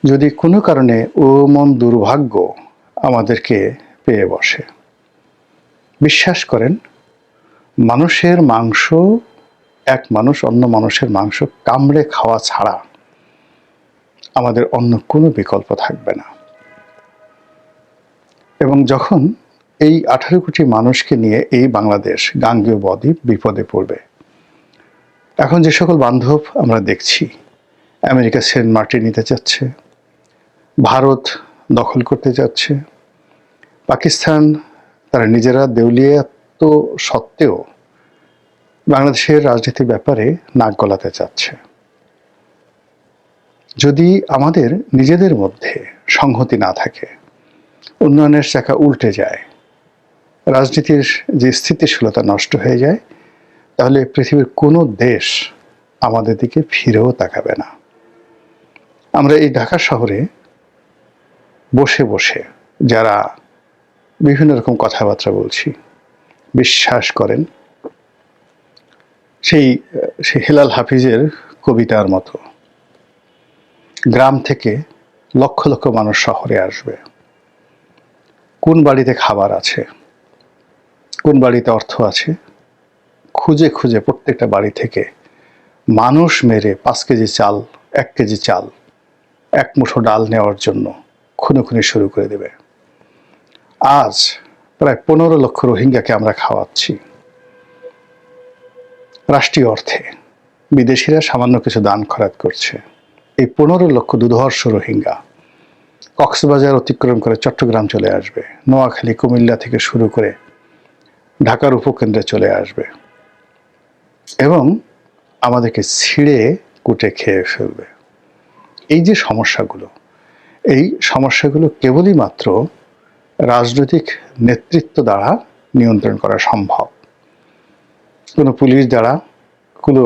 যদি কোনো কারণে এমন দুর্ভাগ্য আমাদেরকে পেয়ে বসে, বিশ্বাস করেন, মানুষের মাংস, এক মানুষ অন্য মানুষের মাংস কামড়ে খাওয়া ছাড়া আমাদের অন্য কোনো বিকল্প থাকবে না। এবং যখন এই 18 কোটি মানুষকে নিয়ে এই বাংলাদেশ, গাঙ্গেয় বদ্বীপ বিপদে পড়বে, এখন যে সকল বান্ধব আমরা দেখছি, আমেরিকা সেন্ট মার্টিন নিতে চাচ্ছে, ভারত দখল করতে যাচ্ছে, পাকিস্তান তারা নিজেরা দেউলিয়াত্ব সত্ত্বেও বাংলাদেশের রাজনীতির ব্যাপারে নাক গলাতে চাচ্ছে। যদি আমাদের নিজেদের মধ্যে সংহতি না থাকে, উন্নয়নের চাকা উল্টে যায়, রাজনীতির যে স্থিতিশীলতা নষ্ট হয়ে যায়, তাহলে পৃথিবীর কোনো দেশ আমাদের দিকে ফিরেও তাকাবে না। আমরা এই ঢাকা শহরে বসে বসে যারা বিভিন্ন রকম কথাবার্তা বলছি, বিশ্বাস করেন সেই হেলাল হাফিজের কবিতার মতো গ্রাম থেকে লক্ষ লক্ষ মানুষ শহরে আসবে। কোন বাড়িতে খাবার আছে, কোন বাড়িতে অর্থ আছে, খুঁজে খুঁজে প্রত্যেকটা বাড়ি থেকে মানুষ মেরে 5 কেজি চাল, 1 কেজি চাল, 1 মুঠো ডাল নেওয়ার জন্য খুনোখুনি শুরু করে দেবে। আজ প্রায় 15 লক্ষ রোহিঙ্গাকে আমরা খাওয়াচ্ছি রাষ্ট্রীয় অর্থে। বিদেশিরা সামান্য কিছু দান খয়রাত করছে। এই 15 লক্ষ দুর্ধর্ষ রোহিঙ্গা কক্সবাজার অতিক্রম করে চট্টগ্রাম চলে আসবে, নোয়াখালী, কুমিল্লা থেকে শুরু করে ঢাকার উপকেন্দ্রে চলে আসবে এবং আমাদেরকে ছিঁড়ে কুটে খেয়ে ফেলবে। এই যে সমস্যাগুলো, এই সমস্যাগুলো কেবলই মাত্র রাজনৈতিক নেতৃত্ব দ্বারা নিয়ন্ত্রণ করা সম্ভব। কোনো পুলিশ দ্বারা, কোনো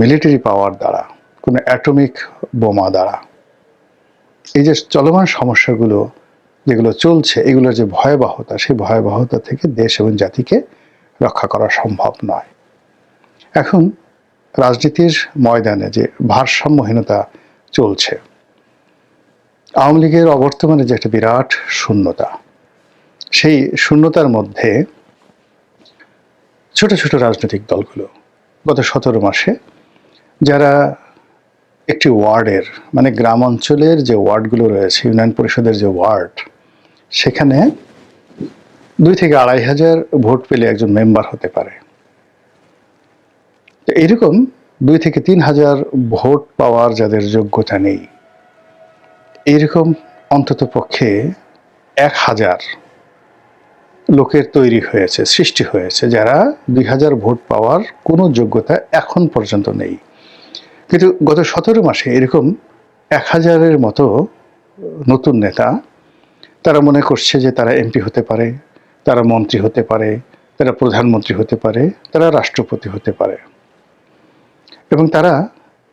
মিলিটারি পাওয়ার দ্বারা, কোনো অ্যাটমিক বোমা দ্বারা এই যে চলমান সমস্যাগুলো যেগুলো চলছে, এগুলোর যে ভয়াবহতা, সেই ভয়াবহতা থেকে দেশ এবং জাতিকে রক্ষা করা সম্ভব নয়। এখন রাজনীতির ময়দানে যে ভারসাম্যহীনতা চলছে, আওয়ামী লীগের অবর্তমানে যে একটা বিরাট শূন্যতা, সেই শূন্যতার মধ্যে ছোট ছোট রাজনৈতিক দলগুলো গত 17 মাসে যারা একটি ওয়ার্ডের, মানে গ্রাম অঞ্চলের যে ওয়ার্ডগুলো রয়েছে, ইউনিয়ন পরিষদের যে ওয়ার্ড, সেখানে 2 থেকে 2,500 ভোট পেলে একজন মেম্বার হতে পারে। এইরকম 2 থেকে 3,000 ভোট পাওয়ার যাদের যোগ্যতা নেই, এইরকম অন্তত পক্ষে 1,000 লোকের তৈরি হয়েছে, সৃষ্টি হয়েছে, যারা 2,000 ভোট পাওয়ার কোনো যোগ্যতা এখন পর্যন্ত নেই। কিন্তু গত 17 মাসে এরকম 1,000-এর মতো নতুন নেতা, তারা মনে করছে যে তারা এমপি হতে পারে, তারা মন্ত্রী হতে পারে, তারা প্রধানমন্ত্রী হতে পারে, তারা রাষ্ট্রপতি হতে পারে। এবং তারা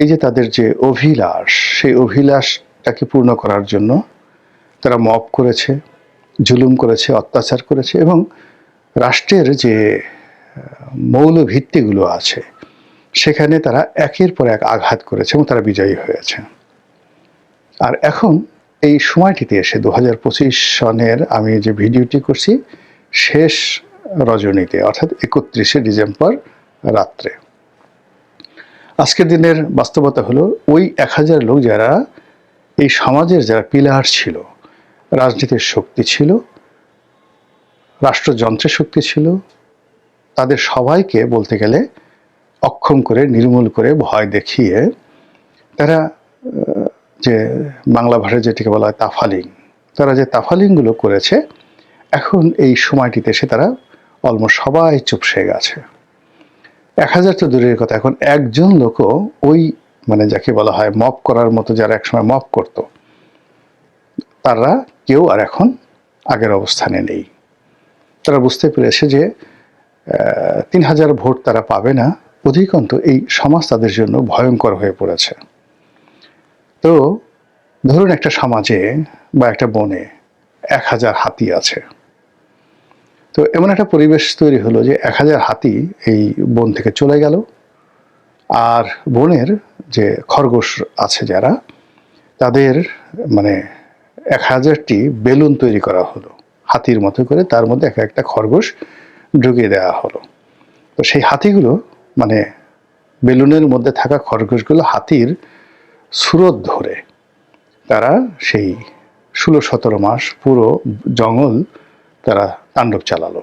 এই যে তাদের যে অভিলাষ, সেই অভিলাষটাকে পূর্ণ করার জন্য তারা মব করেছে, জুলুম করেছে, অত্যাচার করেছে এবং রাষ্ট্রের যে মৌল ভিত্তিগুলো আছে সেখানে তারা একের পর এক আঘাত করেছে এবং তারা বিজয়ী হয়েছে। আর এখন এই সময়টিতে এসে 2025 সনের আমি যে ভিডিওটি করছি, শেষ রজনীতে, অর্থাৎ 31শে ডিসেম্বর রাত্রে, আজকের দিনের বাস্তবতা হলো ওই 1,000 লোক যারা এই সমাজের যারা পিলার ছিল, রাজনীতির শক্তি ছিল, রাষ্ট্রযন্ত্রের শক্তি ছিল, তাদের সবাইকে বলতে গেলে অক্ষম করে, নির্মূল করে, ভয় দেখিয়ে তারা যে বাংলা ভাষায় যেটিকে বলা হয় তাফালিং, তারা যে তাফালিংগুলো করেছে, এখন এই সময়টিতে এসে তারা অলমোস্ট সবাই চুপসে গেছে। 1,000 তো দূরের কথা, এখন একজন লোকও ওই, মানে যাকে বলা হয় মপ করার মতো, যারা একসময় মপ করত, তারা কেউ আর এখন আগের অবস্থানে নেই। তারা বুঝতে পেরেছে যে 3,000 ভোট তারা পাবে না, অধিকন্তু এই সমাজ তাদের জন্য ভয়ঙ্কর হয়ে পড়েছে। তো ধরুন একটা সমাজে বা একটা বনে 1,000 হাতি আছে, তো এমন একটা পরিবেশ তৈরি হলো যে 1,000 হাতি এই বন থেকে চলে গেল, আর বনের যে খরগোশ আছে যারা, তাদের মানে 1000টি বেলুন তৈরি করা হলো হাতির মতো করে, তার মধ্যে এক একটা খরগোশ ঢুকিয়ে দেওয়া হলো। তো সেই হাতিগুলো মানে বেলুনের মধ্যে থাকা খরগোশগুলো হাতির সুরত ধরে তারা সেই 16-17 মাস পুরো জঙ্গল তারা তাণ্ডব চালালো।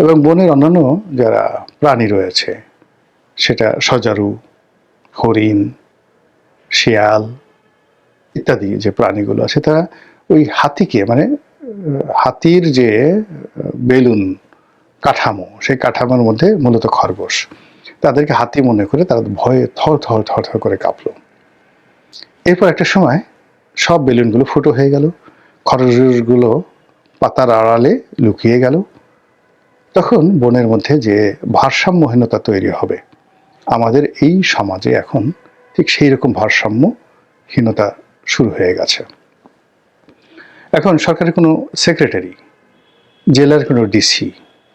এবং বনের অন্যান্য যারা প্রাণী রয়েছে, সেটা সজারু, হরিণ, শিয়াল ইত্যাদি যে প্রাণীগুলো আছে, তারা ওই হাতিকে মানে হাতির যে বেলুন কাঠামো, সেই কাঠামোর মধ্যে মূলত খরগোশ, তাদেরকে হাতি মনে করে তারা ভয়ে থর থর থর থর করে কাঁপলো। এরপর একটা সময় সব বেলুনগুলো ফুটো হয়ে গেল, খরগোশগুলো পাতার আড়ালে লুকিয়ে গেল। তখন বনের মধ্যে যে ভারসাম্যহীনতা তৈরি হবে, আমাদের এই সমাজে এখন ঠিক সেই রকম ভারসাম্যহীনতা শুরু হয়ে গেছে। এখন সরকারের কোনো সেক্রেটারি, জেলার কোনো DC,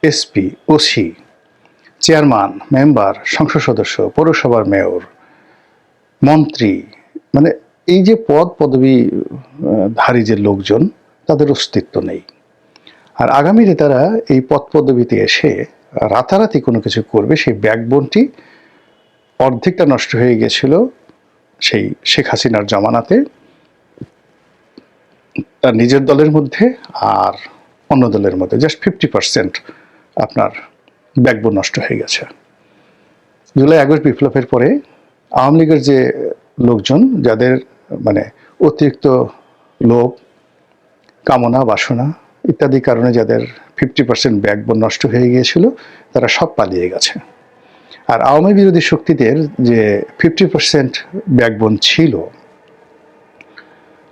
SP, OC, chairman, member, সংসদ সদস্য, পৌরসভার মেয়র, মন্ত্রী, মানে এই যে পদ পদবী ধারী যে লোকজন, তাদের অস্তিত্ব নেই। আর আগামীতে তারা এই পদ পদবীতে এসে রাতারাতি কোনো কিছু করবে, সেই ব্যাকবোনটি অর্ধেকটা নষ্ট হয়ে গেছিল সেই শেখ হাসিনার জমানাতে, তার নিজের দলের মধ্যে আর অন্য দলের মধ্যে জাস্ট 50% আপনার ব্যাকবোন নষ্ট হয়ে গেছে। জুলাই আগস্ট বিপ্লবের পরে আওয়ামী লীগের যে লোকজন, যাদের মানে অতিরিক্ত লোভ, কামনা, বাসনা ইত্যাদি কারণে যাদের 50% ব্যাকবোন নষ্ট হয়ে গিয়েছিল, তারা সব পালিয়ে গেছে। আর আওয়ামী বিরোধী শক্তিদের যে 50% ব্যাকবোন ছিল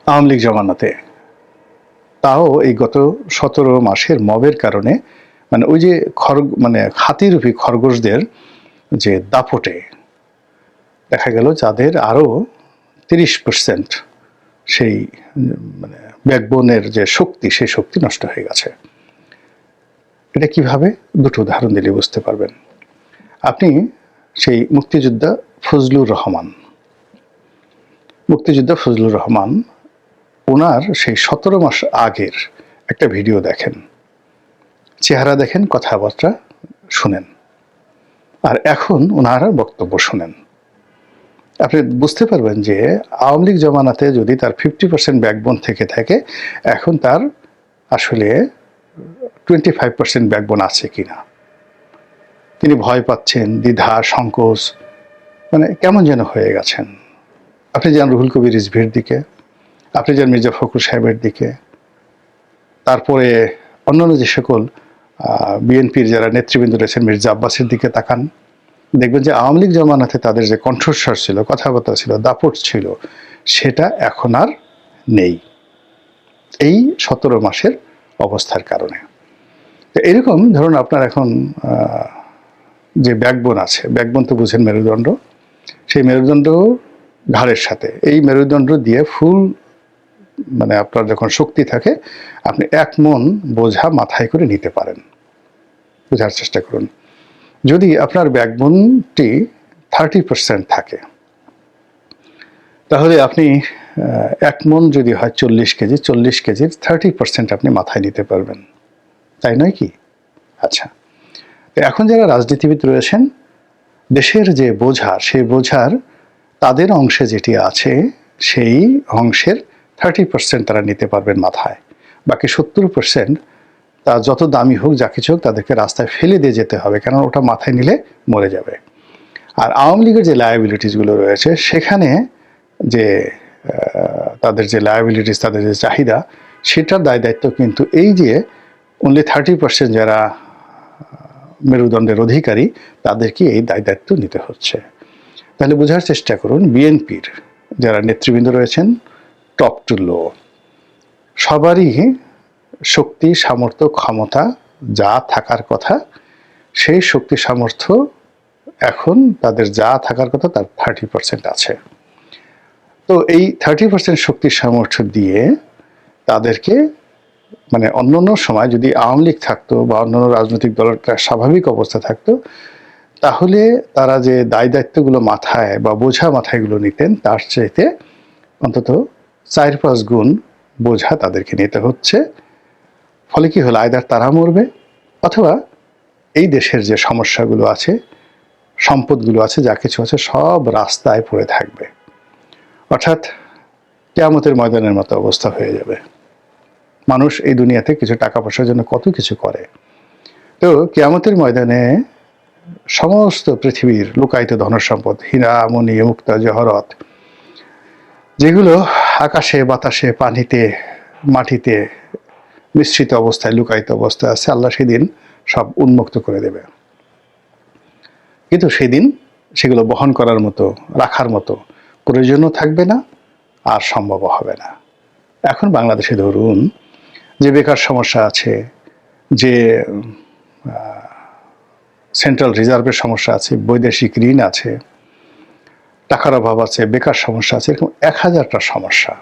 আওয়ামী লীগ জমানাতে, তাও এই গত 17 মাসের মবের কারণে মানে ওই যে মানে হাতিরূপী খরগোশদের যে দাপটে দেখা গেল যাদের আরও 30% সেই মানে ব্যাকবোনের যে শক্তি, সেই শক্তি নষ্ট হয়ে গেছে। এটা কিভাবে? দুটো উদাহরণ দিলে বুঝতে পারবেন। আপনি সেই মুক্তিযোদ্ধা ফজলুর রহমান, ওনার সেই 17 মাস আগের একটা ভিডিও দেখেন, চেহারা দেখেন, কথাবার্তা শুনেন, আর এখন ওনার বক্তব্য শুনেন। আপনি বুঝতে পারবেন যে আওয়ামী লীগ জমানাতে যদি তার 50% ব্যাকবোন থেকে থাকে, এখন তার আসলে 25% ব্যাকবোন আছে কিনা। তিনি ভয় পাচ্ছেন, দ্বিধা, সংকোচ, মানে কেমন যেন হয়ে গেছেন। আপনি যান রুহুল কবির রিজভীর দিকে, আপনি যান মির্জা ফখরুল সাহেবের দিকে, তারপরে অন্যান্য যে সকল বিএনপির যারা নেতৃবৃন্দ রয়েছেন, মির্জা আব্বাসের দিকে তাকান, দেখবেন যে আওয়ামী লীগ জমানাতে তাদের যে কণ্ঠস্বর ছিল, কথাবার্তা ছিল, দাপট ছিল, সেটা এখন আর নেই এই 17 মাসের অবস্থার কারণে। তো এরকম ধরুন আপনার এখন যে ব্যাকবোন আছে, ব্যাকবোন তো বুঝেন মেরুদণ্ড, সেই মেরুদণ্ড ঘাড়ের সাথে, এই মেরুদণ্ড দিয়ে ফুল মানে আপনার যখন শক্তি থাকে, আপনি 1 মন বোঝা মাথায় করে নিতে পারেন। বোঝার চেষ্টা করুন। যদি আপনার ব্যাকবোনটি 30% থাকে, তাহলে আপনি 1 মন যদি হয় 40 কেজি, 40 কেজির 30% আপনি মাথায় নিতে পারবেন, তাই নয় কি? আচ্ছা, এখন যারা রাজনীতিবিদ রয়েছেন, দেশের যে বোঝা, সেই বোঝার তাদের অংশে যেটি আছে, সেই অংশের 30% তারা নিতে পারবেন মাথায়। বাকি 70% তা যত দামি হোক, যা কিছু হোক, তাদেরকে রাস্তায় ফেলে দিয়ে যেতে হবে, কেন ওটা মাথায় নিলে মরে যাবে। আর আওয়ামী লীগের যে লায়াবিলিটিসগুলো রয়েছে, সেখানে যে তাদের যে লায়াবিলিটিস, তাদের যে চাহিদা, সেটার দায় দায়িত্ব কিন্তু এই যে অনলি 30% যারা মেরুদণ্ডের অধিকারী, তাদেরকে এই দায় দায়িত্ব নিতে হচ্ছে। তাহলে বোঝার চেষ্টা করুন, বিএনপির যারা নেতৃবৃন্দ রয়েছেন, টপ টু লো, সবারই শক্তি, সামর্থ্য, ক্ষমতা যা থাকার কথা, সেই শক্তি সামর্থ্য এখন তাদের যা থাকার কথা তার 30% আছে। তো এই 30% শক্তি সামর্থ্য দিয়ে তাদেরকে মানে অন্যান্য সময় যদি আওয়ামী লীগ থাকতো বা অন্যান্য রাজনৈতিক দলের একটা স্বাভাবিক অবস্থা থাকতো, তাহলে তারা যে দায় দায়িত্বগুলো মাথায় বা বোঝা মাথায়গুলো নিতেন, তার চাইতে অন্তত 4-5 গুণ বোঝা তাদেরকে নিতে হচ্ছে। ফলে কি হলো, আইদার তারা মরবে অথবা এই দেশের যে সমস্যাগুলো আছে, সম্পদগুলো আছে, যা কিছু আছে সব রাস্তায় পড়ে থাকবে। অর্থাৎ কিয়ামতের ময়দানের মতো অবস্থা হয়ে যাবে। মানুষ এই দুনিয়াতে কিছু টাকা পয়সার জন্য কত কিছু করে, তো কিয়ামতের ময়দানে সমস্ত পৃথিবীর লুকায়িত ধনসম্পদ, হীরা মণি মুক্তা জহরত, যেগুলো আকাশে বাতাসে পানিতে মাটিতে মিশ্রিত অবস্থায় লুকায়িত অবস্থায় আছে, আল্লাহ সেদিন সব উন্মুক্ত করে দেবে। কিন্তু সেদিন সেগুলো বহন করার মতো, রাখার মতো প্রয়োজনও থাকবে না, আর সম্ভব হবে না। এখন বাংলাদেশে ধরুন যে বেকার সমস্যা আছে, যে সেন্ট্রাল রিজার্ভের সমস্যা আছে, বৈদেশিক ঋণ আছে, টাকার অভাব আছে, বেকার সমস্যা আছে, এরকম 1000টা সমস্যা।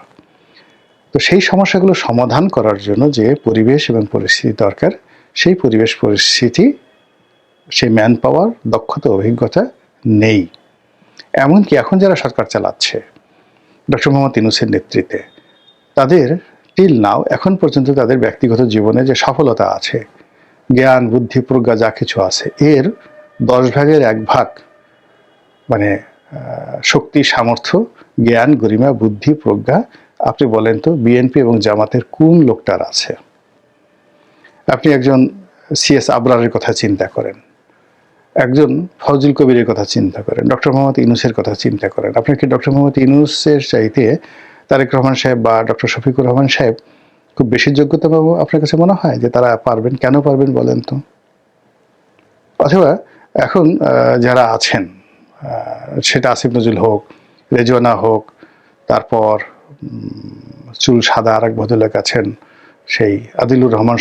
তো সেই সমস্যাগুলো সমাধান করার জন্য যে পরিবেশ এবং পরিস্থিতি দরকার, সেই পরিবেশ পরিস্থিতি, সেই ম্যান পাওয়ার, দক্ষতা, অভিজ্ঞতা নেই। এমনকি এখন যারা সরকার চালাচ্ছে ডক্টর মোহাম্মদ ইউনূসের নেতৃত্বে, তাদের টিল নাও, এখন পর্যন্ত তাদের ব্যক্তিগত জীবনে যে সফলতা আছে, জ্ঞান বুদ্ধি প্রজ্ঞা যা কিছু আছে, এর 10 ভাগের 1 ভাগ মানে শক্তি সামর্থ্য জ্ঞান গরিমা বুদ্ধি প্রজ্ঞা, আপনি বলেন তো বিএনপি এবং জামাতের কোন লোকটার আছে? আপনি একজন সিএস আবরারের কথা চিন্তা করেন, একজন ফজল কবিরের কথা চিন্তা করেন, ডক্টর মোহাম্মদ ইউনূসের কথা চিন্তা করেন। আপনি কি ডক্টর মোহাম্মদ ইউনূসের চাইতে তারেক রহমান সাহেব বা ডক্টর শফিকুর রহমান সাহেব খুব বেশি যোগ্যতা পাবো আপনার কাছে মনে হয় যে তারা পারবেন? কেন পারবেন বলেন তো? অথবা এখন যারা আছেন, সেটা আসিফ নজরুল হোক, রেজওয়ানা হোক, তারপর চুল সাদা আর এক ভদ্রলোক আছেন, সেই আদিলুর রহমান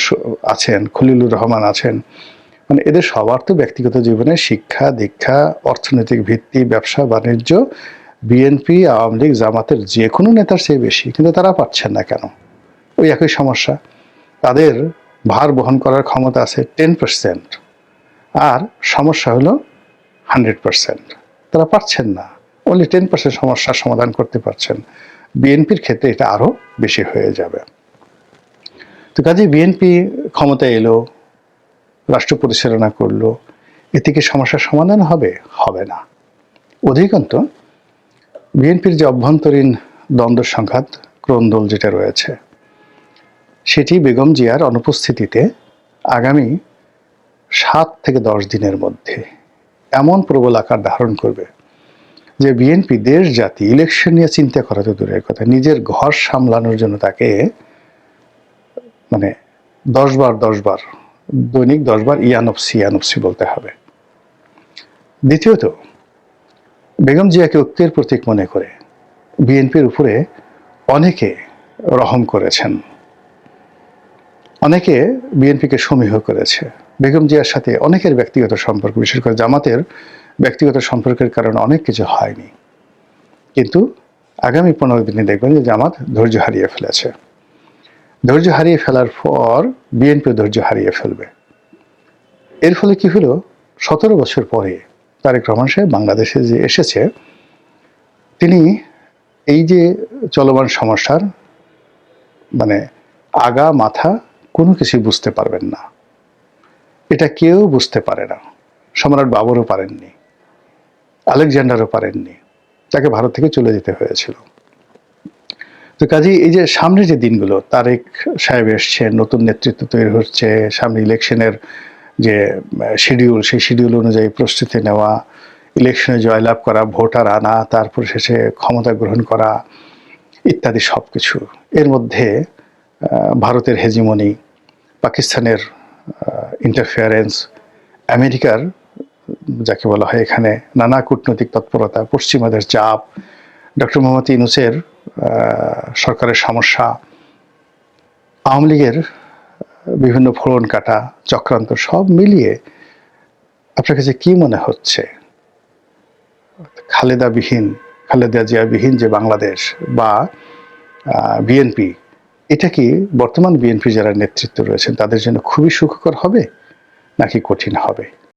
আছেন, খলিলুর রহমান আছেন, মানে এদের সবার তো ব্যক্তিগত জীবনে শিক্ষা দীক্ষা, অর্থনৈতিক ভিত্তি, ব্যবসা বাণিজ্য বিএনপি আওয়ামী লীগ জামাতের যে কোনো নেতার চেয়ে বেশি, কিন্তু তারা পাচ্ছেন না কেন? ওই একই সমস্যা, তাদের ভার বহন করার ক্ষমতা আছে 10%, আর সমস্যা হলো 100%। তারা পারছেন না, অনলি 10% সমস্যার সমাধান করতে পারছেন। বিএনপির ক্ষেত্রে এটা আরও বেশি হয়ে যাবে। তো কাজে বিএনপি ক্ষমতায় এলো, রাষ্ট্র পরিচালনা করলো, এতে কি সমস্যার সমাধান হবে? হবে না। অধিকন্তু বিএনপির যে অভ্যন্তরীণ দ্বন্দ্ব সংঘাত, ক্রন্দল যেটা রয়েছে, সেটি বেগম জিয়ার অনুপস্থিতিতে আগামী 7 থেকে 10 দিনের মধ্যে এমন প্রবল আকার ধারণ করবে যে বিএনপি দেশ জাতি ইলেকশন নিয়ে চিন্তা করা তো দূরের কথা, নিজের ঘর সামলানোর জন্য তাকে মানে 10 বার দৈনিক 10 বার ইয়ানফসি বলতে হবে। দ্বিতীয়ত, বেগম জিয়াকে ঐক্যের প্রতীক মনে করে বিএনপির উপরে অনেকে রহম করেছেন, অনেকে বিএনপিকে সমীহ করেছে। বেগম জিয়ার সাথে অনেকের ব্যক্তিগত সম্পর্ক, বিশেষ করে জামাতের ব্যক্তিগত সম্পর্কের কারণে অনেক কিছু হয়নি, কিন্তু আগামী 15 দিনে দেখবেন যে জামাত ধৈর্য হারিয়ে ফেলেছে। ধৈর্য হারিয়ে ফেলার পর বিএনপি ধৈর্য হারিয়ে ফেলবে। এর ফলে কি হলো, 17 বছর পরে তারেক রহমান সাহেব বাংলাদেশে যে এসেছে, তিনি এই যে চলমান সমস্যার মানে আগা মাথা কোনো কিছু বুঝতে পারবেন না। এটা কেউ বুঝতে পারে না। সম্রাট বাবরও পারেননি, আলেকজান্ডারও পারেননি, তাকে ভারত থেকে চলে যেতে হয়েছিল। তো কাজেই এই যে সামনে যে দিনগুলো, তারেক সাহেব এসছেন, নতুন নেতৃত্ব তৈরি হচ্ছে, সামনে ইলেকশনের যে শিডিউল, সেই শিডিউল অনুযায়ী প্রস্তুতি নেওয়া, ইলেকশনে জয়লাভ করা, ভোটার আনা, তারপর শেষে ক্ষমতা গ্রহণ করা ইত্যাদি সব কিছু। এর মধ্যে ভারতের হেজিমনি, পাকিস্তানের ইন্টারফেয়ারেন্স, আমেরিকার যাকে বলা হয় এখানে নানা কূটনৈতিক তৎপরতা, পশ্চিমাদের চাপ, ডক্টর মোহাম্মদ ইউনূসের সরকারের সমস্যা, আওয়ামী লীগের বিভিন্ন ফোড়ন কাটা চক্রান্ত, সব মিলিয়ে আপনার কাছে কি মনে হচ্ছে খালেদা জিয়াবিহীন যে বাংলাদেশ বা বিএনপি, এটা কি বর্তমান বিএনপি যারা নেতৃত্ব রয়েছেন তাদের জন্য খুবই সুখকর হবে নাকি কঠিন হবে?